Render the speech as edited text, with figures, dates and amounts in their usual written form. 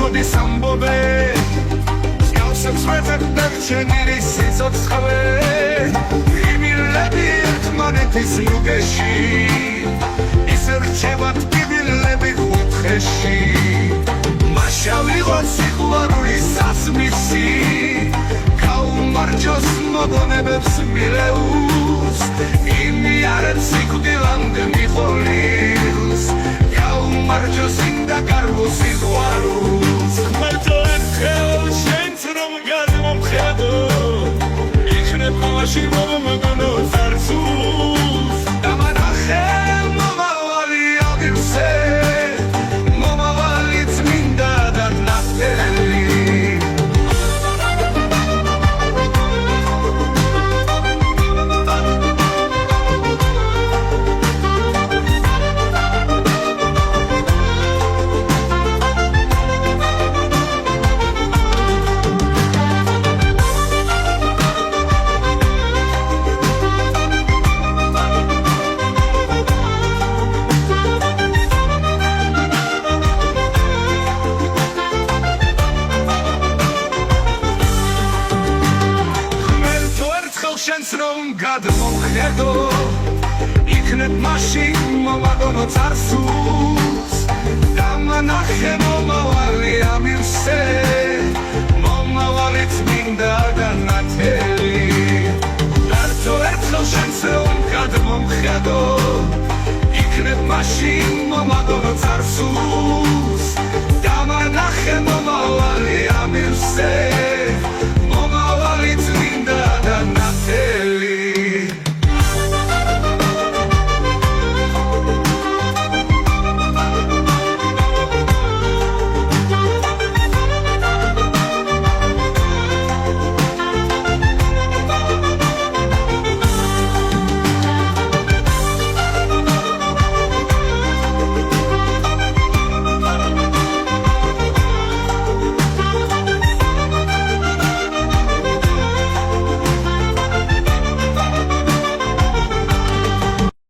მოდის ამბობე გავსებს ვეძებდარჩენილი სიცოცხლე იმილები ერთმანეთის ლუგეში ისე რჩებათ კიბილები ხუთხეში მაშავიღოთ სიყვარულის სასმისი გაუმარჯოს მოგონებებს მილეულს იმიარებს სიკვდილამდე მიხოლილს გაუმარჯოს ინდა გარბოს სიყვარულს ხმელთო ერთხელ შენც რომ გადმომხედო იქნებ მაშინ მომგონო წარსულს დამანახე მომავალი აღირსე მომავალი წმინდა და ნათელი შენს რომ გადმომხედო იქნებ მაშინ მომაგონო წარსულს დამანახე მომავალი ამირსე მომავალი წმინდა და ნათელი დარწო ერთხელ შენს რომ გადმომხედო იქნებ მაშინ მომაგონო წარსულს